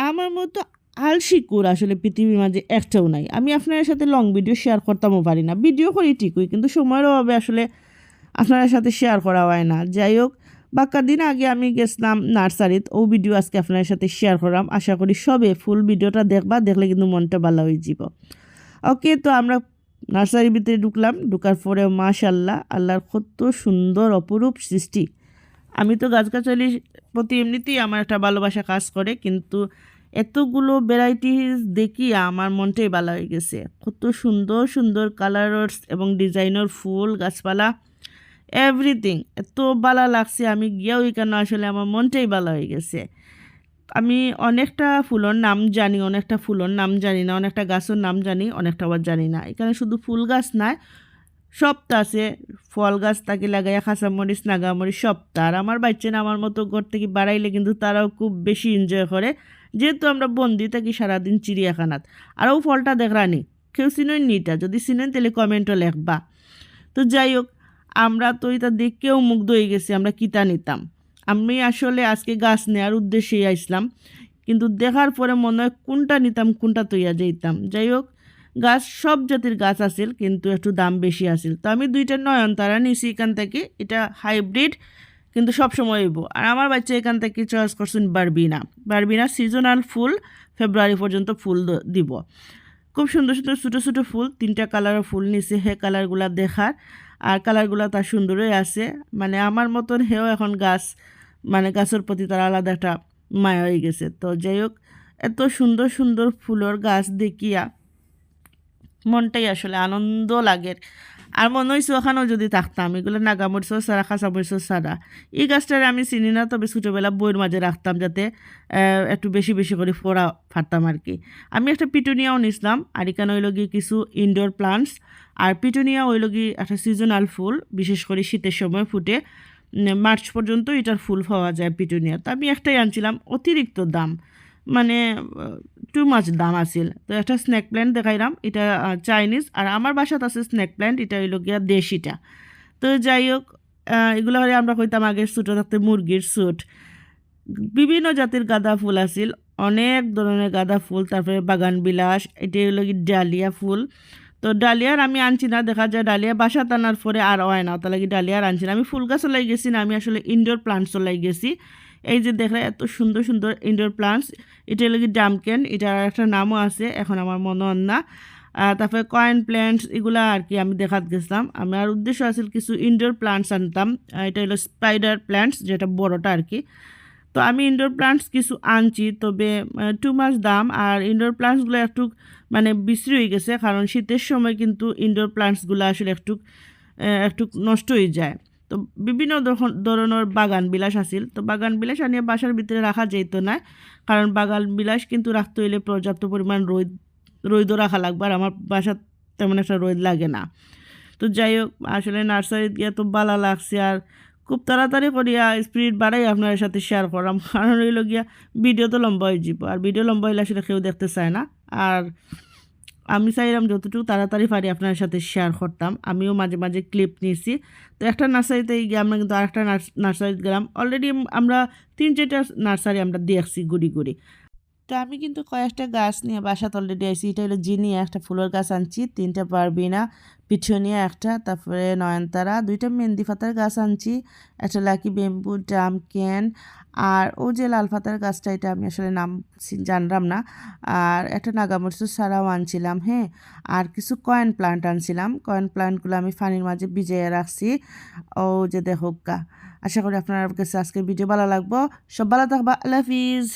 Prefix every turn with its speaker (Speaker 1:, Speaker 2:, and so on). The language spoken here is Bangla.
Speaker 1: আমার মতো আলসি কুর আসলে পৃথিবীর মাঝে একটাও নাই। আমি আপনার সাথে লং ভিডিও শেয়ার করতেও পারি না, ভিডিও করি ঠিকই কিন্তু সময়ের অভাবে আসলে আপনার সাথে শেয়ার করা হয় না। যাই হোক, বাক্কা দিন আগে আমি গেছিলাম নার্সারিত, ও ভিডিও আজকে আপনার সাথে শেয়ার করলাম। আশা করি সবে ফুল ভিডিওটা দেখবা, দেখলে কিন্তু মনটা ভালো হয়ে যাব। ওকে, তো আমরা নার্সারির ভিতরে ঢুকলাম। ঢুকার পরে মাশাল্লাহ, আল্লাহর কত সুন্দর অপরূপ সৃষ্টি। আমি তো গাছগাছালির প্রতি এমনিতেই আমার একটা ভালোবাসা কাজ করে, কিন্তু এতগুলো ভ্যারাইটিস দেখি আমার মনটাই ভালো হয়ে গেছে। কত সুন্দর সুন্দর কালারস এবং ডিজাইনের ফুল গাছপালা এভরিথিং এত ভালো লাগছে। আমি গিয়েও এখানে আসলে আমার মনটাই ভালো হয়ে গেছে। আমি অনেকটা ফুলের নাম জানি, অনেকটা ফুলের নাম জানি না, অনেকটা গাছের নাম জানি, অনেকটা আবার জানি না। এখানে শুধু ফুল গাছ নাই, সবটা আছে। ফল গাছ তাকে লাগাইয়া খাঁচামরিচ নাগামরিচ সবটা। আর আমার বাচ্চা না আমার মতো ঘর থেকে বাড়াইলে কিন্তু তারাও খুব বেশি এনজয় করে, যেহেতু আমরা বন্দি থাকি সারাদিন চিড়িয়াখানাত। আরও ফলটা দেখরানি কেউ চিনেন নিটা, যদি চিনেন তাহলে কমেন্টও লেখবা। তো যাই হোক, আমরা তো এটা দেখেও মুগ্ধ হয়ে গেছি আমরা কিতা নিতাম। আমি আসলে আজকে গাছ নেওয়ার উদ্দেশ্যেই আসলাম, কিন্তু দেখার পরে মনে হয় কোনটা নিতাম কোনটা তৈয়া যাইতাম। যাই হোক, গাছ সব জাতির গাছ আছিল, কিন্তু একটু দাম বেশি আছিল। তো আমি দুইটা নয়নতারা নিছি এখান থেকে, এটা হাইব্রিড কিন্তু সবসময় হইব। আর আমার বাচ্চা এখান থেকে চয়েস করছেন বারবিনা। বারবিনা সিজনাল ফুল, ফেব্রুয়ারি পর্যন্ত ফুল দিব। খুব সুন্দর সুন্দর ছোটো ছোটো ফুল, 3টা কালারের ফুল নিছে। হে কালারগুলা দেখার, আর কালারগুলা তার সুন্দরই আছে। মানে আমার মতন হেও এখন গাছ, মানে গাছের প্রতি তার আলাদা একটা মায়া হয়ে গেছে। তো যাই হোক, এত সুন্দর সুন্দর ফুলের গাছ দেখিয়া মনটাই আসলে আনন্দ লাগে। আর মনে হয়েছে ওখানেও যদি থাকতাম, এগুলো নাগামরিচও ছাড়া খাঁচামরিচও ছাড়া। এই গাছটারে আমি চিনি না, তবে ছোটোবেলা বইয়ের মাঝে রাখতাম যাতে একটু বেশি বেশি করে ফোড়া ফাটতাম আর কি। আমি একটা পিটুনিয়াও নিছিলাম। আর এখানে হইল গিয়ে কিছু ইনডোর প্লান্টস। আর পিটুনিয়া হইল গিয়ে একটা সিজনাল ফুল, বিশেষ করে শীতের সময় ফুটে। মার্চ পর্যন্ত এটার ফুল পাওয়া যায় পিটুনিয়া। তো আমি একটাই আনছিলাম, অতিরিক্ত দাম, মানে টু মাছ দাম আছিল। তো একটা স্ন্যাক প্ল্যান্ট দেখাইলাম, এটা চাইনিজ। আর আমার বাসাত আছে স্ন্যাক প্ল্যান্ট, এটা হইল গিয়া দেশিটা। তো যাই হোক, এগুলো হলে আমরা কইতাম আগে ছোটো থাকতে মুরগির স্যুট। বিভিন্ন জাতের গাঁদা ফুল আছিল, অনেক ধরনের গাঁদা ফুল। তারপরে বাগান বিলাস, এটা হইল কি ডালিয়া ফুল। তো ডালিয়ার আমি আনছি না, দেখা যায় ডালিয়া বাসা টানার পরে আর হয় না, তার লাগে ডালিয়ার আনছি না। আমি ফুল গাছও লাই গেছি না, আমি আসলে ইনডোর প্লান্টসও লাই গেছি। এই যে দেখলে এত সুন্দর সুন্দর ইনডোর প্লান্টস, এটা হলো ডামকেন, এটার একটা নামও আছে, এখন আমার মনে হন না। তারপরে কয়েন প্ল্যান্টস, এগুলা আর কি আমি দেখাত গেছিলাম। আমার উদ্দেশ্য আছিল কিছু ইনডোর প্লান্টস আনতাম। এটা হলো স্পাইডার প্ল্যান্টস, যেটা বড়টা আর কি। তো আমি ইনডোর প্লান্টস কিছু আনছি, তবে টু মাছ দাম। আর ইনডোর প্লান্টসগুলো একটু মানে বিশ্রী হয়ে গেছে, কারণ শীতের সময় কিন্তু ইনডোর প্লান্টসগুলো আসলে একটু একটু নষ্ট হয়ে যায়। তো বিভিন্ন ধরনের বাগান বিলাস আছিল। তো বাগান বিলাস আনিয়ে বাসার ভিতরে রাখা যেত না, কারণ বাগান বিলাস কিন্তু রাখতে হইলে পর্যাপ্ত পরিমাণ রোদও রাখা লাগবে। আর আমার বাসার তেমন একটা রোদ লাগে না। তো যাই হোক, আসলে নার্সারিতে গিয়ে তো ভালো লাগছে। আর খুব তাড়াতাড়ি করিয়া স্পিড বাড়াই আপনার সাথে শেয়ার করলাম, কারণ হইল গিয়া ভিডিও তো লম্বা হয়ে যাব। আর ভিডিও লম্বা হইলে আসলে কেউ দেখতে চায় না। আর আমি চাইলাম যতটুকু তাড়াতাড়ি পারি আপনার সাথে শেয়ার করতাম। আমিও মাঝে মাঝে ক্লিপ নিয়েছি। তো একটা নার্সারিতে গিয়ে আমরা কিন্তু আরেকটা নার্সারিতে গেলাম। অলরেডি আমরা 3-4টা নার্সারি আমরা দেখছি ঘুরি ঘুরি। তো আমি কিন্তু কয়েকটা গাছ নিয়ে বাসাত অলরেডি আইছি। এটা হলো জিনিয়া, একটা ফুলের গাছ আনছি, 3টা বারবিনা, পিছনিয়া একটা, তারপরে নয়নতারা, 2টা মেহেন্দি পাতার গাছ আনছি, একটা লাকি বেম্বু, ডামকেন। আর ও যে লাল পাতার গাছটা, এটা আমি আসলে নাম জানলাম না। আর একটা নাগামরিচ ছাড়াও আনছিলাম, হ্যাঁ। আর কিছু কয়েন প্লান্ট আনছিলাম। কয়েন প্লান্টগুলো আমি পানির মাঝে ভিজিয়ে রাখছি। ও যে দেখো গা। আশা করি আপনার কাছে আজকের ভিডিও ভালো লাগবো। সব ভালো থাকবা, আল্লাহ হাফিজ।